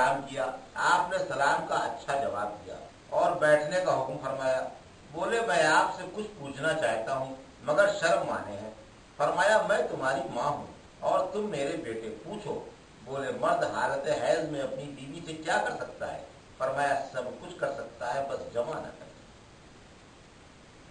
سلام کیا، آپ نے سلام کا اچھا جواب دیا اور بیٹھنے کا حکم فرمایا۔ بولے میں آپ سے کچھ پوچھنا چاہتا ہوں مگر شرم مانے ہیں۔ فرمایا میں تمہاری ماں ہوں اور تم میرے بیٹے، پوچھو۔ بولے مرد حالت حیض میں اپنی بیوی سے کیا کر سکتا ہے؟ فرمایا سب کچھ کر سکتا ہے، بس جمع نہ کر۔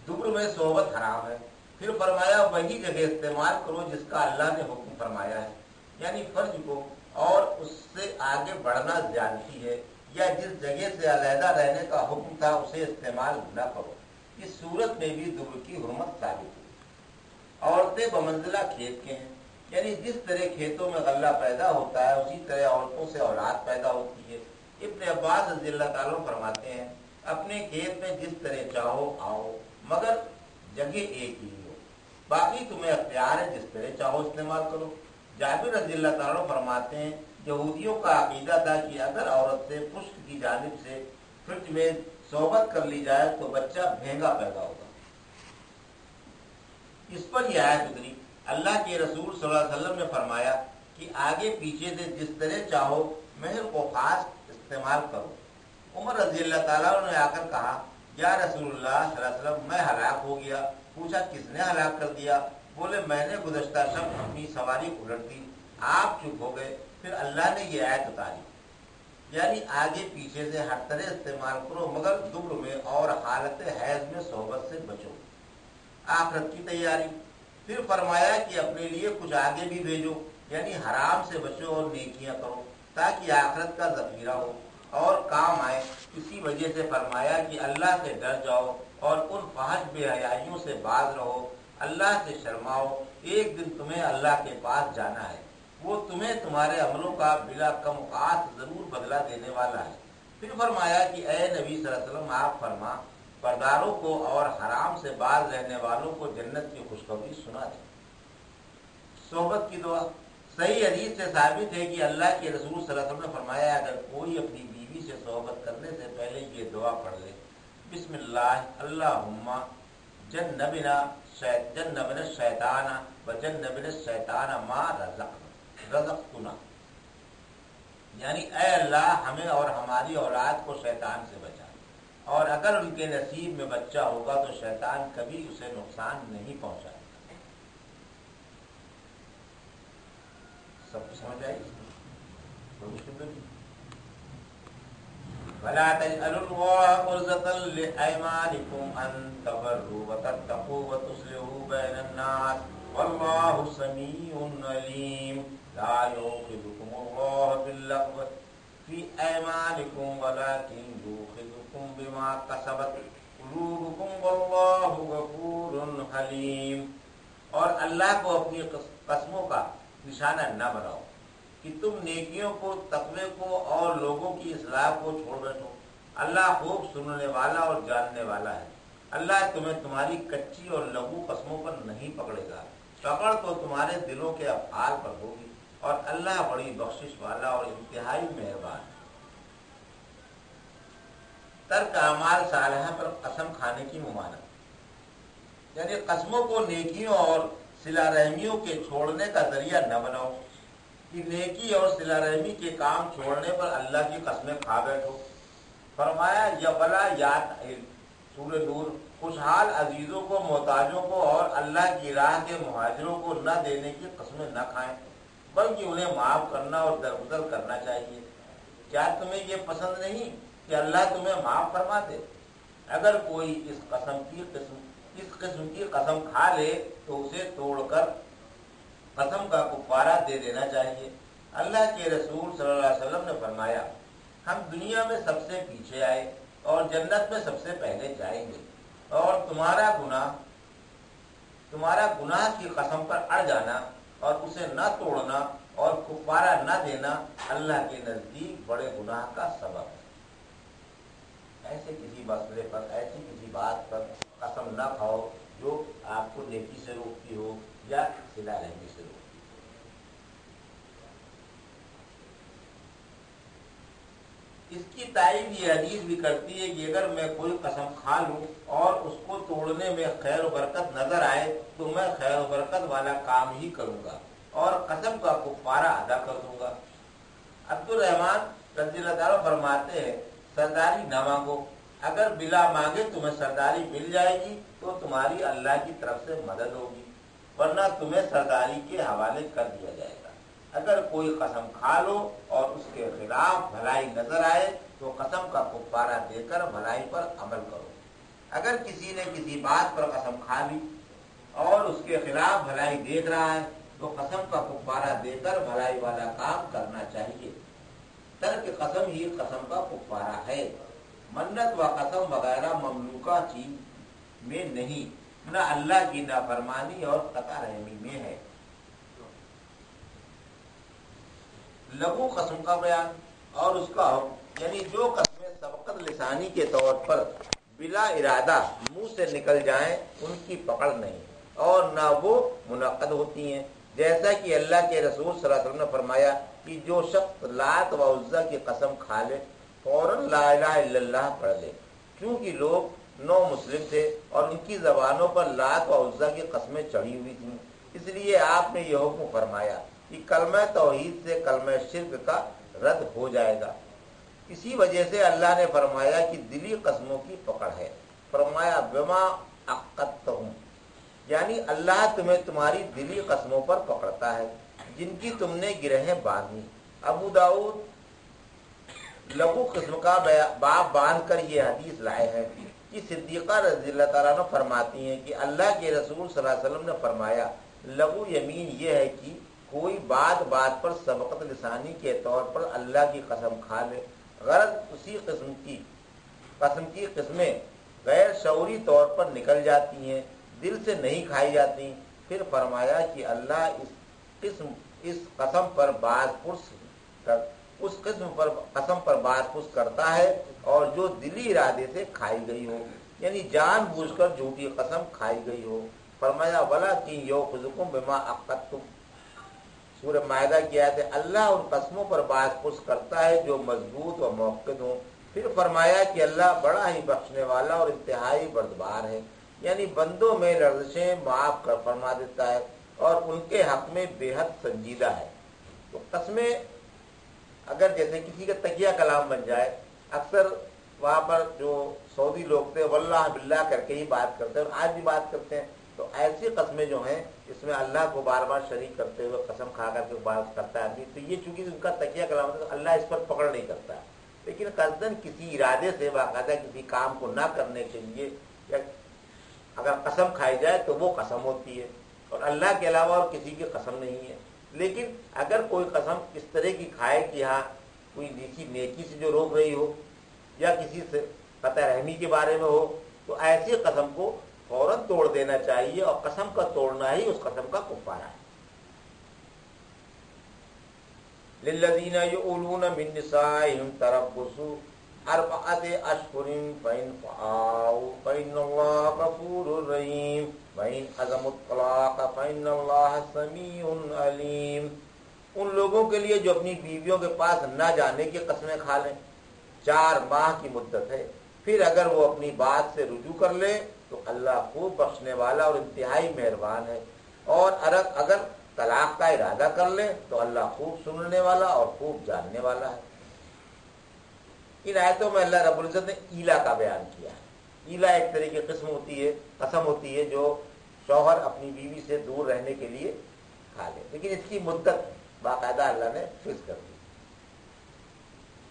دبر میں صحبت حرام ہے۔ پھر فرمایا وہی جگہ استعمال کرو جس کا اللہ نے حکم فرمایا ہے، یعنی فرج کو، اور اس سے آگے بڑھنا زیادتی ہے، یا جس جگہ سے علیحدہ رہنے کا حکم تھا اسے استعمال نہ کرو۔ اس صورت میں بھی دبر کی حرمت ثابت ہوئی۔ عورتیں بمنزلہ کھیت کے ہیں، یعنی جس طرح کھیتوں میں غلہ پیدا ہوتا ہے اسی طرح عورتوں سے اولاد پیدا ہوتی ہے۔ ابن عباس رضی اللہ تعالیٰ فرماتے ہیں اپنے کھیت میں جس طرح چاہو آؤ مگر جگہ ایک ہی ہو، باقی تمہیں اختیار ہے جس طرح چاہو استعمال کرو۔ جابر رضی اللہ تعالیٰ فرماتے ہیں یہودیوں کا عقیدہ تھا کہ اگر عورت سے پشت کی جانب سے فرج میں صحبت کر لی جائے تو بچہ بھینگا پیدا ہوگا۔ اس پر یہ آیت اتری، اللہ کے رسول صلی اللہ علیہ وسلم نے فرمایا کہ آگے پیچھے سے جس طرح چاہو مہر کو خاص استعمال کرو۔ عمر رضی اللہ تعالیٰ نے آ کر کہا یا رسول اللہ صلی اللہ علیہ وسلم میں ہلاک ہو گیا۔ پوچھا کس نے ہلاک کر دیا؟ بولے میں نے گزشتہ شب اپنی سواری الٹ دی۔ آپ چپ ہو گئے۔ پھر اللہ نے یہ آیت اتاری، یعنی آگے پیچھے سے ہر طرح استعمال کرو مگر دبر میں اور حالت حیض میں صحبت سے بچو، آخرت کی تیاری۔ پھر فرمایا کہ اپنے لیے کچھ آگے بھی بھیجو، یعنی حرام سے بچو اور نیکیاں کرو تاکہ آخرت کا ذخیرہ ہو اور کام آئے۔ اسی وجہ سے فرمایا کہ اللہ سے ڈر جاؤ اور ان فحش بے حیائیوں سے باز رہو، اللہ سے شرماؤ۔ ایک دن تمہیں اللہ کے پاس جانا ہے، وہ تمہیں تمہارے عملوں کا بلا کم قاص ضرور بدلہ دینے والا ہے۔ پھر فرمایا کہ اے نبی صلی اللہ علیہ وسلم آپ فرما پرداروں کو اور حرام سے باز رہنے والوں کو جنت کی خوشخبری سنا دیں۔ صحبت کی دعا صحیح حدیث سے ثابت ہے کہ اللہ کے رسول صلی اللہ علیہ وسلم نے فرمایا اگر کوئی اپنی بیوی سے صحبت کرنے سے پہلے یہ دعا پڑھ لے، بسم اللہ اللہم جنبنا الشیطان وجنبنا الشیطان ما رزقتنا، یعنی اے اللہ ہمیں اور ہماری اولاد کو شیطان سے بچا، اور اگر ان کے نصیب میں بچہ ہوگا تو شیطان کبھی اسے نقصان نہیں پہنچائے گا۔ سب کو سمجھ آئی؟ کوئی مشکل نہیں۔ وَلَا تَجْعَلُوا اللَّهَ عُرْضَةً لِأَيْمَانِكُمْ أَن تَبَرُّوا وَتَتَّقُوا وَتُصْلِحُوا بَيْنَ النَّاسِ وَاللَّهُ سَمِيعٌ عَلِيمٌ لَا يُؤَاخِذُكُمُ اللَّهُ بِاللَّغْوِ فِي أَيْمَانِكُمْ وَلَكِنْ يُؤَاخِذُكُم بِمَا كَسَبَتْ قُلُوبُكُمْ وَاللَّهُ غَفُورٌ حَلِيمٌ۔ اور اللہ کو اپنی قسموں کا نشانہ نہ بناؤ کہ تم نیکیوں کو، تقوی کو اور لوگوں کی اصلاح کو چھوڑ بیٹھو۔ اللہ خوب سننے والا اور جاننے والا ہے۔ اللہ تمہیں تمہاری کچی اور لغو قسموں پر نہیں پکڑے گا، پکڑ تو تمہارے دلوں کے افعال پر ہوگی، اور اللہ بڑی بخشش والا اور انتہائی مہربان ہے۔ ترک اعمال صالحہ پر قسم کھانے کی ممانعت، یعنی قسموں کو نیکیوں اور صلہ رحمیوں کے چھوڑنے کا ذریعہ نہ بناؤ کہ نیکی اور صلہ رحمی کے کام چھوڑنے پر اللہ کی قسمیں کھا بیٹھو۔ فرمایا یا بلا یاد سورہ نور، خوشحال عزیزوں کو، محتاجوں کو اور اللہ کی راہ کے مہاجروں کو نہ دینے کی قسمیں نہ کھائیں بلکہ انہیں معاف کرنا اور درگزر کرنا چاہیے۔ کیا تمہیں یہ پسند نہیں کہ اللہ تمہیں معاف فرما دے؟ اگر کوئی اس قسم کی قسم کھا لے تو اسے توڑ کر قسم کا کفارہ دے دینا چاہیے۔ اللہ کے رسول صلی اللہ علیہ وسلم نے فرمایا ہم دنیا میں سب سے پیچھے آئے اور جنت میں سب سے پہلے جائیں گے، اور تمہارا گناہ کی قسم پر اڑ جانا اور اسے نہ توڑنا اور کفارہ نہ دینا اللہ کے نزدیک بڑے گناہ کا سبب ہے۔ ایسے کسی مسئلے پر، ایسی کسی بات پر قسم نہ کھاؤ جو آپ کو نیکی سے روکتی ہو یا صلہ رحمی سے روکتی ہو۔ اس کی تائید یہ حدیث بھی کرتی ہے کہ اگر میں کوئی قسم کھا لوں اور اس کو توڑنے میں خیر و برکت نظر آئے تو میں خیر و برکت والا کام ہی کروں گا اور قسم کا کفارہ ادا کر دوں گا۔ عبد الرحمن رضی اللہ تعالیٰ فرماتے ہیں سرداری نہ مانگو، اگر بلا مانگے تمہیں سرداری مل جائے گی تو تمہاری اللہ کی طرف سے مدد ہوگی، ورنہ تمہیں سرداری کے حوالے کر دیا جائے گا۔ اگر کوئی قسم کھا لو اور اس کے خلاف بھلائی نظر آئے تو قسم کا کفارہ دے کر بھلائی پر عمل کرو۔ اگر کسی نے کسی بات پر قسم کھا لی اور اس کے خلاف بھلائی دیکھ رہا ہے تو قسم کا کفارہ دے کر بھلائی والا کام کرنا چاہیے۔ ترک قسم ہی قسم کا کفارہ ہے۔ منت و قسم وغیرہ مملوکہ چیز میں نہیں، نہ اللہ کی نافرمانی اور قطع رحمی میں ہے۔ لغو قسم کا بیان اور اس کا حکم، یعنی جو قسمیں سبقت لسانی کے طور پر بلا ارادہ منہ سے نکل جائیں ان کی پکڑ نہیں اور نہ وہ منعقد ہوتی ہیں، جیسا کہ اللہ کے رسول صلی اللہ علیہ وسلم نے فرمایا کہ جو شخص لات و عزا کی قسم کھا لے فوراً لا الہ الا اللہ پڑھ لے، کیونکہ لوگ نو مسلم تھے اور ان کی زبانوں پر لات و عزا کی قسمیں چڑھی ہوئی تھیں، اس لیے آپ نے یہ حکم فرمایا کہ کلمہ توحید سے کلمہ شرک کا رد ہو جائے گا۔ اسی وجہ سے اللہ نے فرمایا کہ دلی قسموں کی پکڑ ہے، فرمایا بما عقدتہم، یعنی اللہ تمہیں تمہاری دلی قسموں پر پکڑتا ہے جن کی تم نے گرہیں باندھی۔ ابو داؤد لغو قسم کا باب باندھ کر یہ حدیث لائے ہیں کہ صدیقہ رضی اللہ تعالیٰ عنہ فرماتی ہیں کہ اللہ کے رسول صلی اللہ علیہ وسلم نے فرمایا لغو یمین یہ ہے کہ کوئی بات بات پر سبقت لسانی کے طور پر اللہ کی قسم کھا لے، غرض اسی قسم کی قسمیں غیر شعوری طور پر نکل جاتی ہیں، دل سے نہیں کھائی جاتی۔ پھر فرمایا کہ اللہ اس قسم پر قسم پر باز پرس کرتا ہے اور جو دلی ارادے سے کھائی گئی ہو، یعنی جان بوجھ کر جھوٹی قسم کھائی گئی ہو۔ فرمایا وَلَٰكِن يَأْخُذُكُم بِمَا عَقَّدتُّم، سورہ مائدہ کی آیت ہے، اللہ ان قسموں پر باز پرس کرتا ہے جو مضبوط و موقد ہوں۔ پھر فرمایا کہ اللہ بڑا ہی بخشنے والا اور انتہائی بردبار ہے، یعنی بندوں میں لرزشیں معاف کر فرما دیتا ہے اور ان کے حق میں بے حد سنجیدہ ہے۔ تو قسمیں اگر جیسے کسی کا تکیہ کلام بن جائے، اکثر وہاں پر جو سعودی لوگ تھے واللہ باللہ کر کے ہی بات کرتے ہیں اور آج بھی بات کرتے ہیں، تو ایسی قسمیں جو ہیں اس میں اللہ کو بار بار شریک کرتے ہوئے قسم کھا کر کے بات کرتا ہے، تو یہ چونکہ ان کا تکیہ کلام ہے تو اللہ اس پر پکڑ نہیں کرتا ہے، لیکن قصداً کسی ارادے سے باقاعدہ کسی کام کو نہ کرنے کے لیے یا اگر قسم کھائی جائے تو وہ قسم ہوتی ہے اور اللہ کے علاوہ اور کسی کی قسم نہیں ہے۔ لیکن اگر کوئی قسم اس طرح کی کھائے کہ ہاں کوئی کسی نیکی سے جو روک رہی ہو یا کسی سے قطع رحمی کے بارے میں ہو تو ایسی قسم کو فوراً توڑ دینا چاہیے اور قسم کا توڑنا ہی اس قسم کا کفارہ ہے۔ للذین یؤلون من نسائهم تربص اربعۃ اشہر فإن فاءوا فإن اللہ غفور رحیم وإن عزموا الطلاق فإن اللہ سمیع علیم۔ ان لوگوں کے لیے جو اپنی بیویوں کے پاس نہ جانے کی قسمیں کھا لیں، 4 ماہ کی مدت ہے، پھر اگر وہ اپنی بات سے رجوع کر لے تو اللہ خوب بخشنے والا اور انتہائی مہربان ہے، اور اگر طلاق کا ارادہ کر لے تو اللہ خوب سننے والا اور خوب جاننے والا ہے۔ ان آیتوں میں اللہ رب العزت نے ایلا کا بیان کیا ہے۔ ایلا ایک طرح کی قسم ہوتی ہے، قسم ہوتی ہے جو شوہر اپنی بیوی سے دور رہنے کے لیے کھا لے، لیکن اس کی مدت باقاعدہ اللہ نے فکس کر دی۔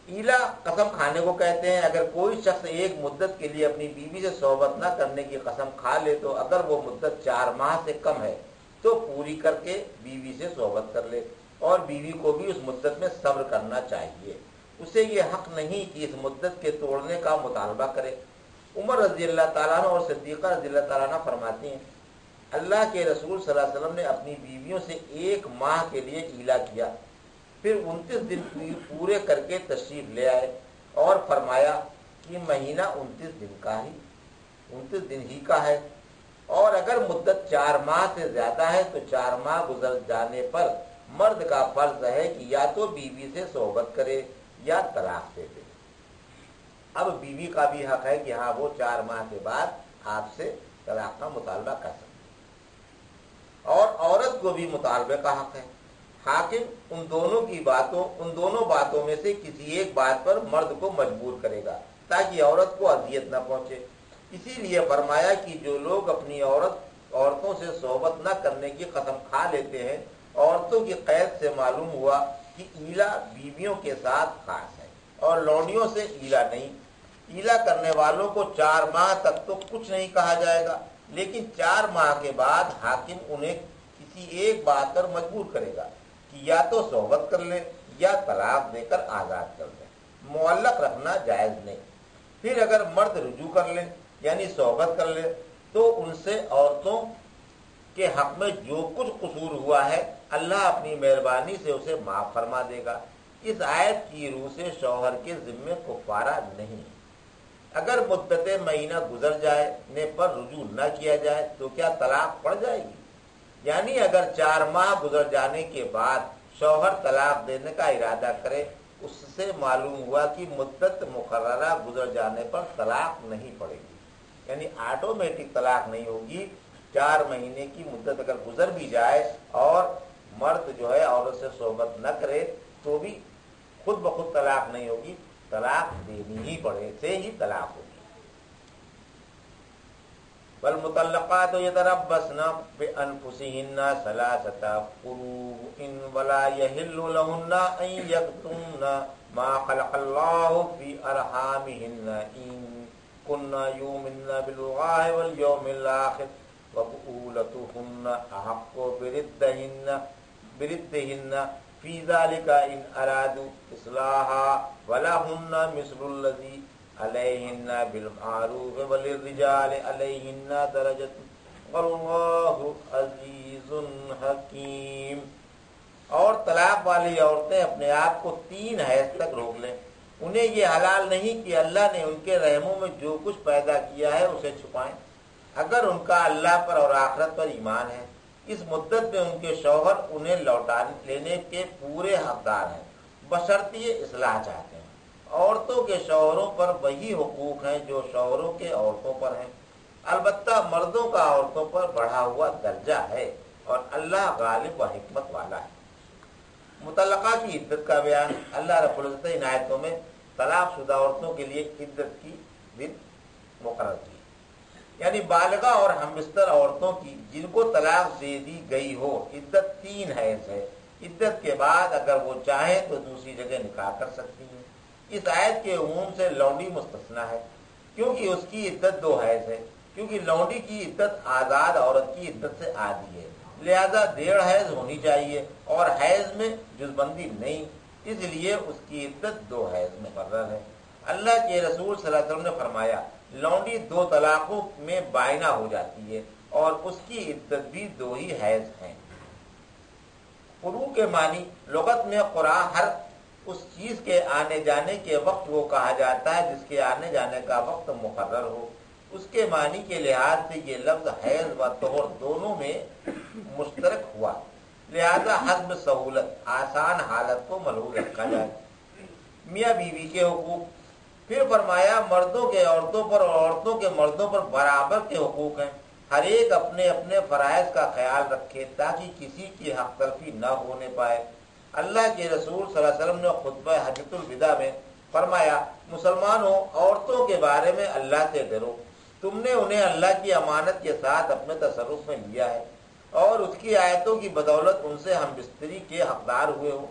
ایلا قسم کھانے کو کہتے ہیں اگر کوئی شخص ایک مدت کے لیے اپنی بیوی سے صحبت نہ کرنے کی قسم کھا لے تو اگر وہ مدت 4 ماہ سے کم ہے تو پوری کر کے بیوی سے صحبت کر لے، اور بیوی کو بھی اس مدت میں صبر کرنا چاہیے، اسے یہ حق نہیں کہ اس مدت کے توڑنے کا مطالبہ کرے۔ عمر رضی اللہ تعالیٰ عنہ اور صدیقہ رضی اللہ تعالیٰ عنہ فرماتی ہیں اللہ کے رسول صلی اللہ علیہ وسلم نے اپنی بیویوں سے 1 ماہ کے لیے ایلا کیا، پھر 29 دن پورے کر کے تشریف لے آئے اور فرمایا کہ مہینہ 29 دن ہی کا ہے، اور اگر مدت 4 ماہ سے زیادہ ہے تو 4 ماہ گزر جانے پر مرد کا فرض ہے کہ یا تو بیوی سے صحبت کرے یا طلاق دے دے۔ اب بیوی کا بھی حق ہے کہ ہاں وہ 4 ماہ کے بعد آپ سے طلاق کا مطالبہ کر سکتے، اور عورت کو بھی مطالبے کا حق ہے۔ حاکم ان دونوں باتوں میں سے کسی ایک بات پر مرد کو مجبور کرے گا تاکہ عورت کو اذیت نہ پہنچے۔ اسی لیے فرمایا کہ جو لوگ اپنی عورتوں سے صحبت نہ کرنے کی قسم کھا لیتے ہیں، عورتوں کی قید سے معلوم ہوا کہ ایلا بیویوں کے ساتھ خاص ہے اور لونڈیوں سے ایلا نہیں۔ ایلا کرنے والوں کو 4 ماہ تک تو کچھ نہیں کہا جائے گا، لیکن 4 ماہ کے بعد حاکم انہیں کسی ایک بات پر مجبور کرے گا کہ یا تو صحبت کر لیں یا طلاق دے کر آزاد کر دیں، معلق رکھنا جائز نہیں۔ پھر اگر مرد رجوع کر لیں یعنی صحبت کر لیں تو ان سے عورتوں کے حق میں جو کچھ قصور ہوا ہے اللہ اپنی مہربانی سے اسے معاف فرما دے گا۔ اس آیت کی روح سے شوہر کے ذمے کفارہ نہیں۔ اگر مدت مہینہ گزر جانے پر رجوع نہ کیا جائے تو کیا طلاق پڑ جائے گی؟ یعنی اگر 4 ماہ گزر جانے کے بعد شوہر طلاق دینے کا ارادہ کرے، اس سے معلوم ہوا کہ مدت مقررہ گزر جانے پر طلاق نہیں پڑے گی، یعنی آٹومیٹک طلاق نہیں ہوگی۔ 4 مہینے کی مدت اگر گزر بھی جائے اور مرد جو ہے عورت سے صحبت نہ کرے تو بھی خود بخود طلاق نہیں ہوگی، طلاق دینی ہی پڑے سے ہی طلاق ہوگی۔ والمطلقات يتربصن بأنفسهن 3 قروء ولا يحل لهن أن يكتمن ما خلق الله في أرحامهن إن كن يؤمن بالله واليوم الآخر وبؤولتهن أحق بردهن في ذلك إن أرادوا إصلاحا ولهن مثل الذي علیہن بالمعروف وللرجال علیہن درجۃ واللہ عزیز حکیم۔ اور طلاق والی عورتیں اپنے آپ کو 3 حیض تک روک لیں۔ انہیں یہ حلال نہیں کہ اللہ نے ان کے رحموں میں جو کچھ پیدا کیا ہے اسے چھپائیں، اگر ان کا اللہ پر اور آخرت پر ایمان ہے۔ اس مدت میں ان کے شوہر انہیں لوٹا لینے کے پورے حقدار ہیں بشرط یہ اصلاح چاہتے ہیں۔ عورتوں کے شوہروں پر وہی حقوق ہیں جو شوہروں کے عورتوں پر ہیں، البتہ مردوں کا عورتوں پر بڑھا ہوا درجہ ہے اور اللہ غالب و حکمت والا ہے۔ مطلقہ کی عدت کا بیان۔ اللہ رب العزت ان آیتوں میں طلاق شدہ عورتوں کے لیے عدت کی دن مقرر کی، یعنی بالغہ اور ہمبستر عورتوں کی جن کو طلاق دے دی گئی ہو عدت 3 حیض ہے۔ عدت کے بعد اگر وہ چاہیں تو دوسری جگہ نکاح کر سکتی ہیں۔ اس آیت کے عموم سے لونڈی مستثنیٰ ہے کیونکہ اس کی عدت 2 حیض ہے، کیونکہ لونڈی کی عدت آزاد عورت کی عدت سے آدھی ہے، لہذا 1.5 حیض ہونی چاہیے اور حیض میں جزبندی نہیں، اس لیے اس کی عدت 2 حیض مقرر ہے۔ اللہ کے رسول صلی اللہ علیہ وسلم نے فرمایا لونڈی 2 طلاقوں میں بائنہ ہو جاتی ہے اور اس کی عدت بھی 2 ہی حیض ہیں۔ قروء کے معنی لغت میں قرآ ہر اس چیز کے آنے جانے کے وقت وہ کہا جاتا ہے جس کے آنے جانے کا وقت مقرر ہو۔ اس کے معنی کے لحاظ سے یہ لفظ حیض و طہر دونوں میں مشترک ہوا، لہذا حسب سہولت آسان حالت کو ملحوظ رکھا جائے۔ میاں بیوی کے حقوق۔ پھر فرمایا مردوں کے عورتوں پر اور عورتوں کے مردوں پر برابر کے حقوق ہیں، ہر ایک اپنے اپنے فرائض کا خیال رکھے تاکہ کسی کی حق تلفی نہ ہونے پائے۔ اللہ کے رسول صلی اللہ علیہ وسلم نے خطبہ حجۃ الوداع میں فرمایا مسلمانوں عورتوں کے بارے میں اللہ سے ڈرو، تم نے انہیں اللہ کی امانت کے ساتھ اپنے تصرف میں لیا ہے اور اس کی آیتوں کی بدولت ان سے ہم بستری کے حقدار ہوئے ہو۔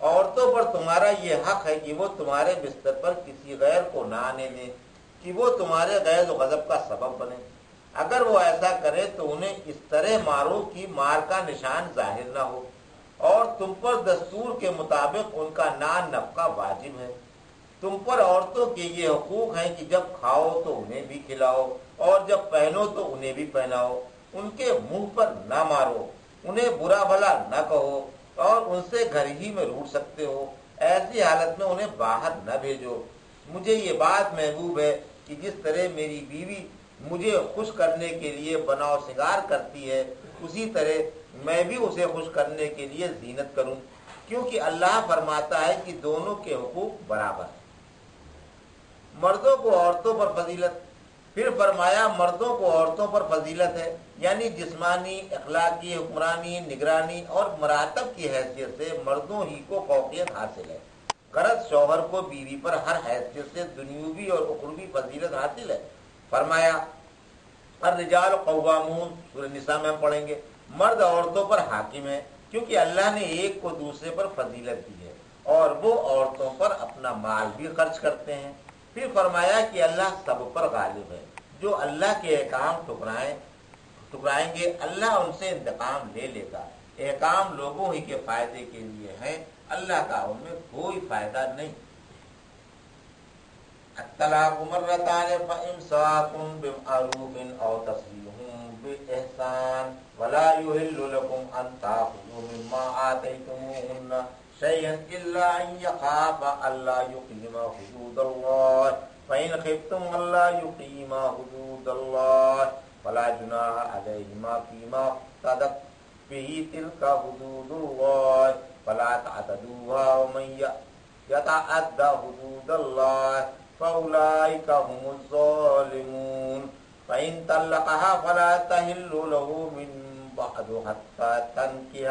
عورتوں پر تمہارا یہ حق ہے کہ وہ تمہارے بستر پر کسی غیر کو نہ آنے دیں کہ وہ تمہارے غیظ و غضب کا سبب بنے۔ اگر وہ ایسا کرے تو انہیں اس طرح مارو کہ مار کا نشان ظاہر نہ ہو، اور تم پر دستور کے مطابق ان کا نان نفقہ واجب ہے۔ تم پر عورتوں کے یہ حقوق ہیں کہ جب کھاؤ تو انہیں بھی کھلاؤ اور جب پہنو تو انہیں بھی پہناؤ، ان کے منہ پر نہ مارو، انہیں برا بھلا نہ کہو اور ان سے گھر ہی میں روٹ سکتے ہو، ایسی حالت میں انہیں باہر نہ بھیجو۔ مجھے یہ بات محبوب ہے کہ جس طرح میری بیوی مجھے خوش کرنے کے لیے بناؤ سنگار کرتی ہے اسی طرح میں بھی اسے خوش کرنے کے لیے زینت کروں، کیونکہ اللہ فرماتا ہے کہ دونوں کے حقوق برابر ہیں۔ مردوں کو عورتوں پر فضیلت۔ پھر فرمایا مردوں کو عورتوں پر فضیلت ہے، یعنی جسمانی، اخلاقی، حکمرانی، نگرانی اور مراتب کی حیثیت سے مردوں ہی کو فوقیت حاصل ہے۔ غرض شوہر کو بیوی پر ہر حیثیت سے دنیوی اور اخروی فضیلت حاصل ہے۔ فرمایا الرجال قوامون، سورہ نساء میں ہم پڑھیں گے، مرد عورتوں پر حاکم ہے، کیونکہ اللہ نے ایک کو دوسرے پر فضیلت دی ہے اور وہ عورتوں پر اپنا مال بھی خرچ کرتے ہیں۔ پھر فرمایا کہ اللہ سب پر غالب ہے، جو اللہ کے احکام ٹکرائیں گے اللہ ان سے انتقام لے لے گا۔ احکام لوگوں ہی کے فائدے کے لیے ہیں، اللہ کا ان میں کوئی فائدہ نہیں۔ الطلاق مرتان فامساک بمعروف او تسریح باحسان ولا يحل لكم ان تاخذوا مما آتيتموهن شيئا الا ان يخافا الا يقيما حدود الله فان خفتم الا يقيما حدود الله فلا جناح عليهما فيما افتدت به تلك حدود الله فلا تعتدوها ومن يتعدى حدود الله فأولئك هم الظالمون فإن طلقها فلا تحل له من بعد حتى تنكح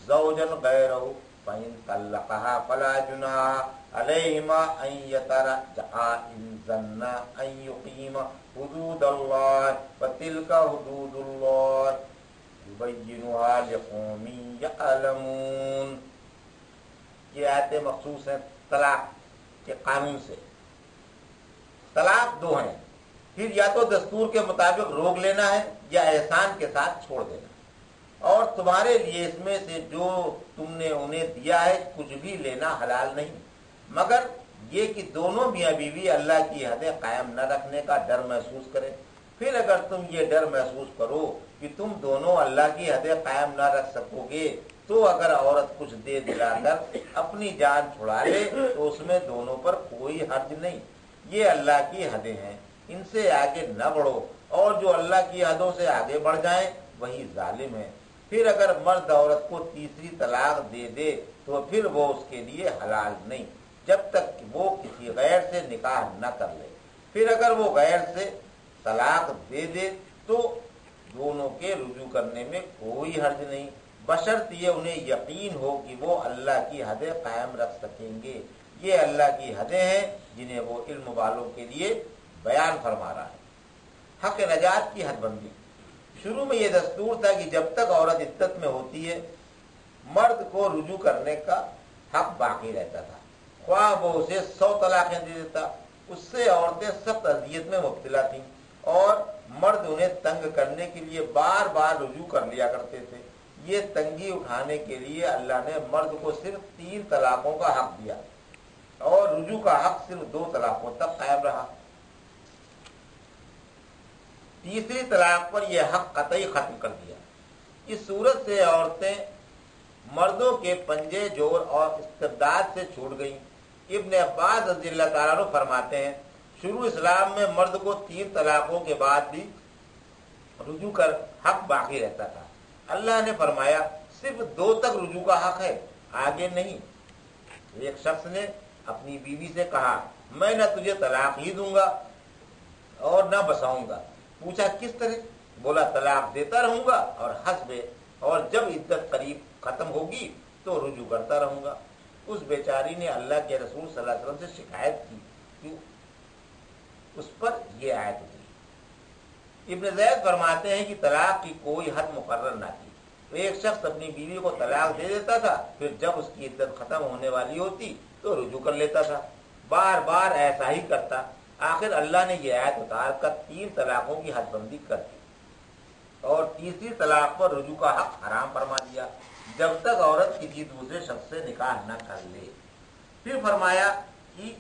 زوجا غيره فإن طلقها فلا جناح عليهما أن يتراجعا إن ظنا أن يقيما حدود الله وتلك حدود الله يبينها لقوم يعلمون۔ یہ آیتیں مخصوص ہیں طلاق کے قانون سے۔ طلاق دو ہیں، پھر یا تو دستور کے مطابق روک لینا ہے یا احسان کے ساتھ چھوڑ دینا، اور تمہارے لیے اس میں سے جو تم نے انہیں دیا ہے کچھ بھی لینا حلال نہیں، مگر یہ کہ دونوں میاں بیوی اللہ کی حدیں قائم نہ رکھنے کا ڈر محسوس کریں۔ پھر اگر تم یہ ڈر محسوس کرو کہ تم دونوں اللہ کی حدیں قائم نہ رکھ سکو گے تو اگر عورت کچھ دے دلا کر اپنی جان چھڑا لے تو اس میں دونوں پر کوئی حرج نہیں۔ یہ اللہ کی حدیں ہیں، ان سے آگے نہ بڑھو، اور جو اللہ کی حدوں سے آگے بڑھ جائیں وہی ظالم ہے۔ پھر اگر مرد عورت کو تیسری طلاق دے دے تو پھر وہ اس کے لیے حلال نہیں جب تک کہ وہ کسی غیر سے نکاح نہ کر لے۔ پھر اگر وہ غیر سے طلاق دے دے تو دونوں کے رجوع کرنے میں کوئی حرج نہیں، بشرط یہ انہیں یقین ہو کہ وہ اللہ کی حدیں قائم رکھ سکیں گے۔ یہ اللہ کی حدیں ہیں جنہیں وہ علم والوں کے لیے بیان فرما رہا ہے۔ حق نجات کی حد بندی۔ شروع میں یہ دستور تھا کہ جب تک عورت عدت میں ہوتی ہے مرد کو رجوع کرنے کا حق باقی رہتا تھا، خواہ وہ اسے 100 طلاقیں دے دیتا۔ اس سے عورتیں سخت اذیت میں مبتلا تھیں اور مرد انہیں تنگ کرنے کے لیے بار بار رجوع کر لیا کرتے تھے۔ یہ تنگی اٹھانے کے لیے اللہ نے مرد کو صرف 3 طلاقوں کا حق دیا اور رجوع کا حق صرف 2 طلاقوں تک قائم رہا۔ تیسری طلاق پر یہ حق قطعی ختم کر دیا۔ اس صورت سے عورتیں مردوں کے پنجے جور اور استبداد سے چھوٹ گئیں۔ ابن عباس رضی اللہ تعالیٰ عنہ فرماتے ہیں شروع اسلام میں مرد کو 3 طلاقوں کے بعد بھی رجوع کر حق باقی رہتا تھا۔ اللہ نے فرمایا صرف 2 تک رجوع کا حق ہے، آگے نہیں۔ ایک شخص نے اپنی بیوی سے کہا میں نہ تجھے طلاق ہی دوں گا اور نہ بساؤں گا۔ پوچھا کس طرح؟ بولا طلاق دیتا رہوں گا اور جب عدت قریب ختم ہوگی تو رجوع کرتا رہوں گا۔ اس بیچاری نے اللہ کے رسول صلی اللہ علیہ وسلم سے شکایت کی، کیوں؟ اس پر یہ آیت اتری۔ ابن زید فرماتے ہیں کہ طلاق کی کوئی حد مقرر نہ تھی، تو ایک شخص اپنی بیوی کو طلاق دے دیتا تھا، پھر جب اس کی عدت ختم ہونے والی ہوتی تو رجوع کر لیتا تھا، بار بار ایسا ہی کرتا۔ آخر اللہ نے یہ آیت اتار کر 3 طلاقوں کی حد بندی کر دی اور تیسری طلاق پر رجوع کا حق حرام فرما دیا جب تک عورت کسی دوسرے شخص سے نکاح نہ کر لے۔ پھر فرمایا کہ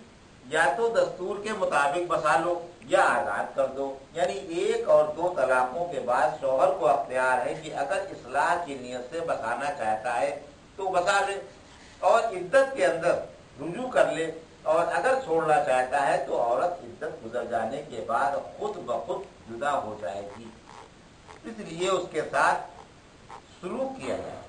یا تو دستور کے مطابق بسا لو یا آزاد کر دو، یعنی 1 اور 2 طلاقوں کے بعد شوہر کو اختیار ہے کہ اگر اصلاح کی نیت سے بسانا چاہتا ہے تو بسا لے اور عدت کے اندر رجوع کر لے، اور اگر چھوڑنا چاہتا ہے تو عورت عدت گزر جانے کے بعد خود بخود جدا ہو جائے گی، اس لیے اس کے ساتھ سلوک کیا جائے،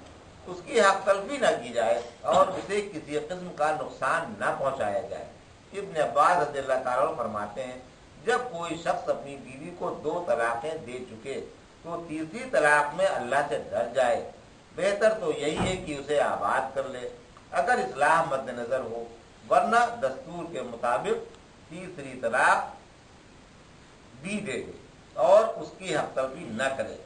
اس کی حق تلفی نہ کی جائے اور اسے کسی قسم کا نقصان نہ پہنچایا جائے۔ ابن عباس رضی اللہ تعالیٰ عنہ فرماتے ہیں جب کوئی شخص اپنی بیوی کو 2 طلاقیں دے چکے تو تیسری طلاق میں اللہ سے ڈر جائے، بہتر تو یہی ہے کہ اسے آباد کر لے اگر اصلاح مد نظر ہو، ورنہ دستور کے مطابق تیسری طلاق بھی دے دے اور اس کی حق تلفی نہ کرے۔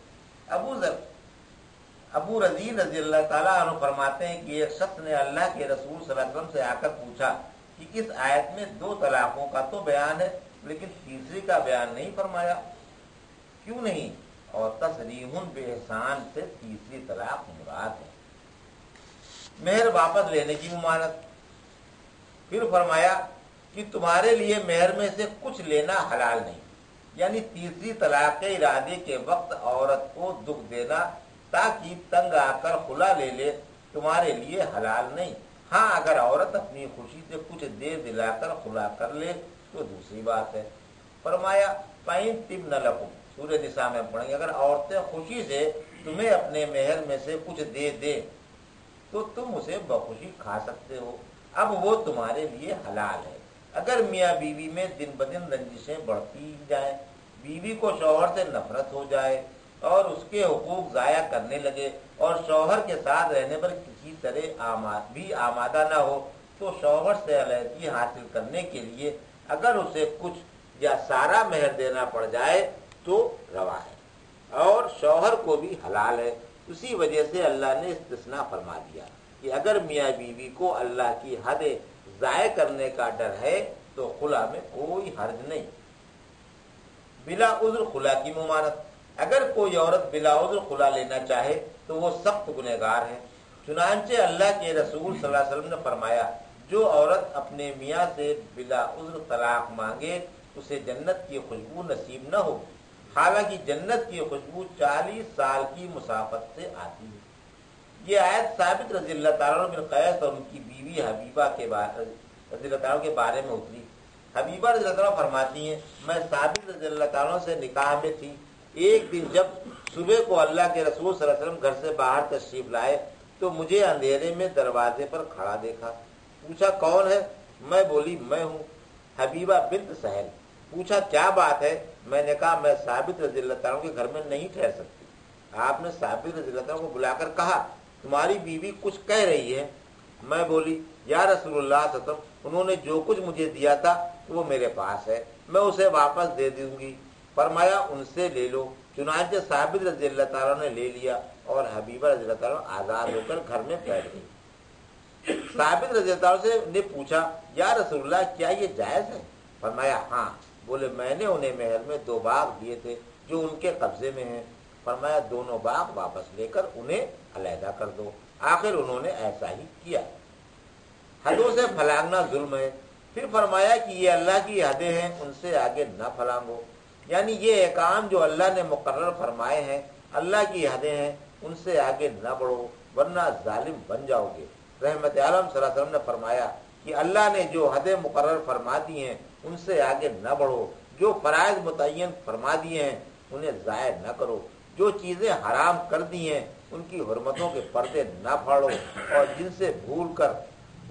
ابو رضی رضی اللہ تعالیٰ عنہ فرماتے ہیں کہ ایک شخص نے اللہ کے رسول صلی اللہ علیہ وسلم سے آ کر پوچھا کہ اس آیت میں 2 طلاقوں کا تو بیان ہے لیکن تیسری کا بیان نہیں فرمایا، کیوں نہیں؟ اور تسریح باحسان سے تیسری طلاق مراد ہے۔ مہر واپس لینے کی ممانعت۔ پھر فرمایا کہ تمہارے لیے مہر میں سے کچھ لینا حلال نہیں، یعنی تیسری طلاق کے ارادے کے وقت عورت کو دکھ دینا تاکہ تنگ آ کر خلا لے لے تمہارے لیے حلال نہیں۔ ہاں اگر عورت اپنی خوشی سے کچھ دے دلا کر خلا کر لے تو دوسری بات ہے۔ فرمایا فَإِن طِبْنَ لَكُمْ، سورہ نساء میں پڑھیں گے، اگر عورتیں خوشی سے تمہیں اپنے مہر میں سے کچھ دے دے تو تم اسے بخوشی کھا سکتے ہو، اب وہ تمہارے لیے حلال ہے۔ اگر میاں بیوی میں دن بدن رنجشیں بڑھتی جائیں، بیوی کو شوہر سے نفرت ہو جائے اور اس کے حقوق ضائع کرنے لگے اور شوہر کے ساتھ رہنے پر کسی طرح بھی آمادہ نہ ہو تو شوہر سے علیحدگی حاصل کرنے کے لیے اگر اسے کچھ یا سارا مہر دینا پڑ جائے تو روا ہے اور شوہر کو بھی حلال ہے۔ اسی وجہ سے اللہ نے استثناء فرما دیا کہ اگر میاں بیوی کو اللہ کی حد ضائع کرنے کا ڈر ہے تو خلا میں کوئی حرج نہیں۔ بلا عذر خلا کی ممانعت۔ اگر کوئی عورت بلا عذر خلا لینا چاہے تو وہ سخت گنہگار ہے، چنانچہ اللہ کے رسول صلی اللہ علیہ وسلم نے فرمایا جو عورت اپنے میاں سے بلا عذر طلاق مانگے اسے جنت کی خوشبو نصیب نہ ہو، حالانکہ جنت کی خوشبو 40 سال کی مسافت سے آتی ہے۔ یہ آیت ثابت رضی اللہ تعالیٰ بن قیس اور ان کی بیوی حبیبہ کے رضی اللہ تعالیٰ کے بارے میں اتری۔ حبیبہ رضی اللہ تعالیٰ فرماتی ہیں میں ثابت رضی اللہ تعالیٰ سے نکاح میں تھی، ایک دن جب صبح کو اللہ کے رسول صلی اللہ علیہ وسلم گھر سے باہر تشریف لائے تو مجھے اندھیرے میں دروازے پر کھڑا دیکھا، پوچھا کون ہے؟ میں بولی میں ہوں حبیبہ بنت سہل۔ پوچھا کیا بات ہے؟ میں نے کہا میں ثابت رضی اللہ تعالیٰ کے گھر میں نہیں ٹھہر سکتی۔ آپ نے ثابت رضی اللہ تعالیٰ کو بلا کر کہا تمہاری بیوی کچھ کہہ رہی ہے۔ میں بولی یا رسول اللہ صلی اللہ علیہ وسلم انہوں نے جو کچھ مجھے دیا تھا وہ میرے پاس ہے، میں اسے واپس دے دوں گی۔ فرمایا ان سے لے لو۔ چنانچہ ثابت رضی اللہ تعالیٰ نے لے لیا اور حبیبہ رضی اللہ تعالیٰ آزاد ہو کر گھر میں بیٹھ گئی۔ ثابت رضی اللہ تعالیٰ سے نے پوچھا یا رسول اللہ کیا یہ جائز ہے؟ فرمایا ہاں۔ بولے میں نے انہیں محل میں 2 باغ دیے تھے جو ان کے قبضے میں ہیں۔ فرمایا دونوں باغ واپس لے کر انہیں علیحدہ کر دو۔ آخر انہوں نے ایسا ہی کیا۔ حدوں سے پھلانگنا ظلم ہے۔ پھر فرمایا کہ یہ اللہ کی حدیں ہیں ان سے آگے نہ پھلانگو، یعنی یہ احکام جو اللہ نے مقرر فرمائے ہیں اللہ کی حدیں ہیں ان سے آگے نہ بڑھو ورنہ ظالم بن جاؤ گے۔ رحمت عالم صلی اللہ علیہ وسلم نے فرمایا کہ اللہ نے جو حدیں مقرر فرما دی ہیں ان سے آگے نہ بڑھو، جو فرائض متعین فرما دیے ہیں انہیں ضائع نہ کرو، جو چیزیں حرام کر دی ہیں ان کی حرمتوں کے پردے نہ پھاڑو، اور جن سے بھول کر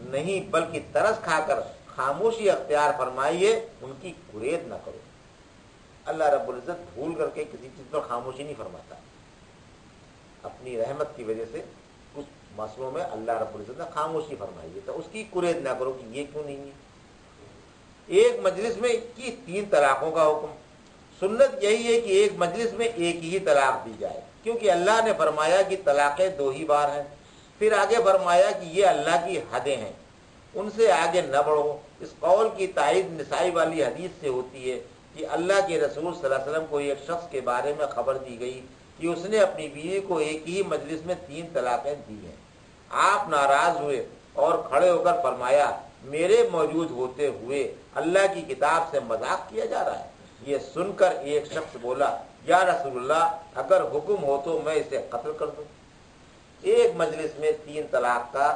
نہیں بلکہ ترس کھا کر خاموشی اختیار فرمائیے ان کی گریز نہ کرو۔ اللہ رب العزت بھول کر کے کسی چیز پر خاموشی نہیں فرماتا، اپنی رحمت کی وجہ سے کچھ مسئلوں میں اللہ رب العزت نے خاموشی فرمائی ہے تو اس کی گریز نہ کرو کہ یہ کیوں نہیں ہے۔ ایک مجلس میں 3 طلاقوں کا حکم۔ سنت یہی ہے کہ ایک مجلس میں ایک ہی طلاق دی جائے، کیونکہ اللہ نے فرمایا کہ طلاقیں 2 ہی بار ہیں۔ پھر آگے فرمایا کہ یہ اللہ کی حدیں ہیں ان سے آگے نہ بڑھو۔ اس قول کی تائید نسائی والی حدیث سے ہوتی ہے کہ اللہ کے رسول صلی اللہ علیہ وسلم کو ایک شخص کے بارے میں خبر دی گئی کہ اس نے اپنی بیوی کو ایک ہی مجلس میں 3 طلاقیں دی ہیں۔ آپ ناراض ہوئے اور کھڑے ہو کر فرمایا میرے موجود ہوتے ہوئے اللہ کی کتاب سے مذاق کیا جا رہا ہے۔ یہ سن کر ایک شخص بولا یا رسول اللہ اگر حکم ہو تو میں اسے قتل کر دوں۔ ایک مجلس میں 3 طلاق کا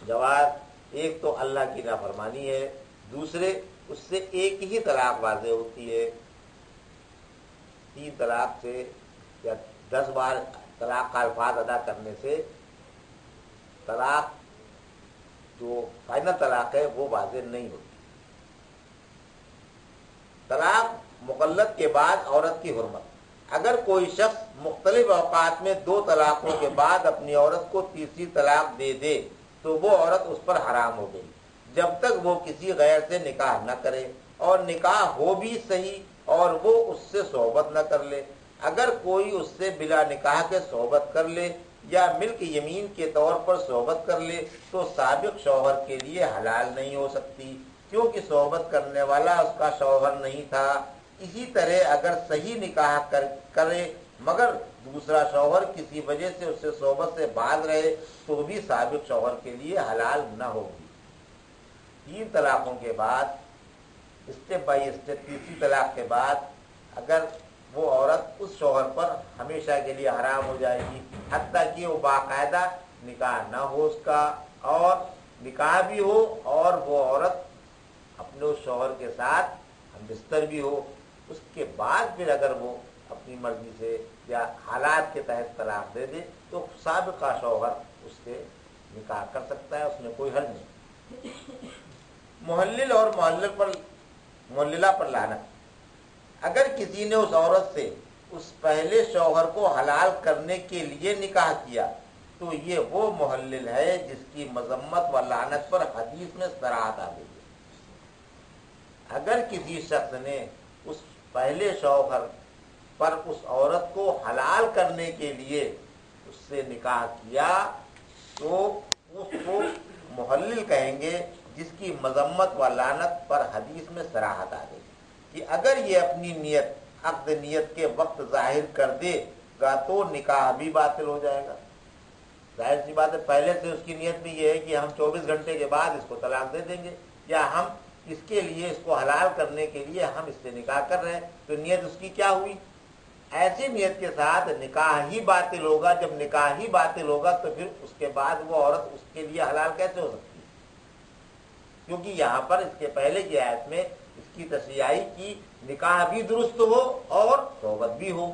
جواز، ایک تو اللہ کی نافرمانی ہے، دوسرے اس سے ایک ہی طلاق واضح ہوتی ہے۔ 3 طلاق سے یا 10 بار طلاق کا الفاظ ادا کرنے سے طلاق جو فائنل طلاق ہے وہ واضح نہیں ہوتی۔ طلاق مقلد کے بعد عورت کی حرمت۔ اگر کوئی شخص مختلف اوقات میں 2 طلاقوں کے بعد اپنی عورت کو تیسری طلاق دے دے تو وہ عورت اس پر حرام ہو گئی جب تک وہ کسی غیر سے نکاح نہ کرے، اور نکاح ہو بھی صحیح اور وہ اس سے صحبت نہ کر لے۔ اگر کوئی اس سے بلا نکاح کے صحبت کر لے یا ملک یمین کے طور پر صحبت کر لے تو سابق شوہر کے لیے حلال نہیں ہو سکتی، کیونکہ صحبت کرنے والا اس کا شوہر نہیں تھا۔ اسی طرح اگر صحیح نکاح کرے مگر دوسرا شوہر کسی وجہ سے اس سے صحبت سے باز رہے تو بھی سابق شوہر کے لیے حلال نہ ہوگی۔ 3 طلاقوں کے بعد اسٹیپ بائی اسٹیپ تیسری طلاق کے بعد اگر وہ عورت اس شوہر پر ہمیشہ کے لیے حرام ہو جائے گی، حتیٰ کہ وہ باقاعدہ نکاح نہ ہو اس کا، اور نکاح بھی ہو اور وہ عورت اپنے اس شوہر کے ساتھ ہم بستر بھی ہو۔ اس کے بعد پھر اگر وہ اپنی مرضی سے یا حالات کے تحت طلاق دے دے تو سابقہ شوہر اس سے نکاح کر سکتا ہے، اس میں کوئی حرج نہیں۔ محلل اور محللہ پر لعنت۔ اگر کسی نے اس عورت سے اس پہلے شوہر کو حلال کرنے کے لیے نکاح کیا تو یہ وہ محلل ہے جس کی مذمت و لعنت پر حدیث میں صراحت آ گئی ہے۔ اگر کسی شخص نے اس پہلے شوہر پر اس عورت کو حلال کرنے کے لیے اس سے نکاح کیا تو اس کو محلل کہیں گے جس کی مذمت و لعنت پر حدیث میں صراحت آ گئی کہ اگر یہ اپنی نیت عقد نیت کے وقت ظاہر کر دے گا تو نکاح بھی باطل ہو جائے گا۔ ظاہر سی بات ہے، پہلے سے اس کی نیت میں یہ ہے کہ ہم 24 گھنٹے کے بعد اس کو طلاق دے دیں گے، یا ہم اس کے لیے اس کو حلال کرنے کے لیے ہم اس سے نکاح کر رہے ہیں، تو نیت اس کی کیا ہوئی؟ ایسی نیت کے ساتھ نکاح ہی باطل ہوگا۔ جب نکاح ہی باطل ہوگا تو پھر اس کے بعد وہ عورت اس کے لیے حلال کیسے ہو سکتی ہے؟ کیونکہ یہاں پر اس کے پہلے کی آیت میں اس کی تشریح آئی کہ نکاح بھی درست ہو اور صحبت بھی ہو۔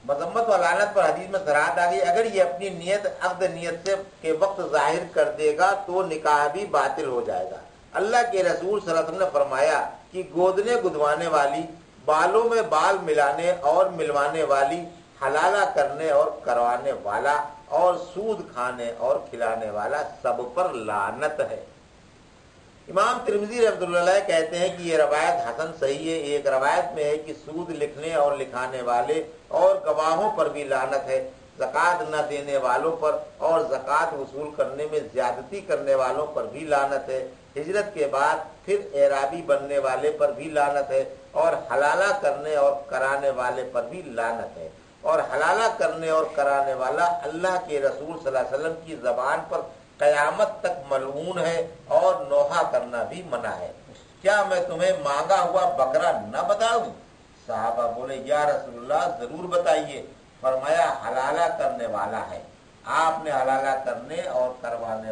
مذمت و لعنت پر حدیث میں صراحت آ گئی، اگر یہ اپنی نیت عقد نیت سے کے وقت ظاہر کر دے گا تو نکاح بھی باطل ہو جائے گا۔ اللہ کے رسول صلی اللہ علیہ وسلم نے فرمایا کہ گودنے گدوانے والی، بالوں میں بال ملانے اور ملوانے والی، حلالہ کرنے اور کروانے والا، اور سود کھانے اور کھلانے والا سب پر لعنت ہے۔ امام ترمذی رحمۃ اللہ علیہ کہتے ہیں کہ یہ روایت حسن صحیح ہے۔ ایک روایت میں ہے کہ سود لکھنے اور لکھانے والے اور گواہوں پر بھی لعنت ہے، زکوٰۃ نہ دینے والوں پر اور زکوٰۃ وصول کرنے میں زیادتی کرنے والوں پر بھی لعنت ہے، ہجرت کے بعد پھر اعرابی بننے والے پر بھی لعنت ہے، اور حلالہ کرنے اور کرانے والے پر بھی لعنت ہے۔ اور حلالہ کرنے اور کرانے والا اللہ کے رسول صلی اللہ علیہ وسلم کی زبان پر قیامت تک ملعون ہے، اور نوحہ کرنا بھی منع ہے۔ کیا میں تمہیں مانگا ہوا بکرا نہ بتاؤں؟ صحابہ بولے یا رسول اللہ ضرور بتائیے۔ فرمایا حلالہ کرنے والا ہے۔ آپ نے حلالہ کرنے اور کروانے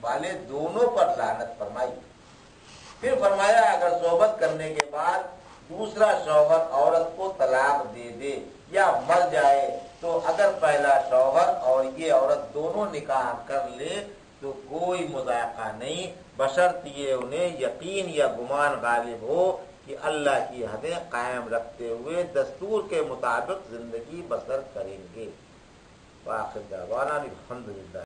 والے دونوں پر لعنت فرمائی۔ پھر فرمایا اگر صحبت کرنے کے بعد دوسرا شوہر عورت کو طلاق دے دے یا مر جائے تو اگر پہلا شوہر اور یہ عورت دونوں نکاح کر لے تو کوئی مذائقہ نہیں، بشرط یہ انہیں یقین یا گمان غالب ہو کہ اللہ کی حدیں قائم رکھتے ہوئے دستور کے مطابق زندگی بسر کریں گے۔ وآخر دعوانا الحمدللہ۔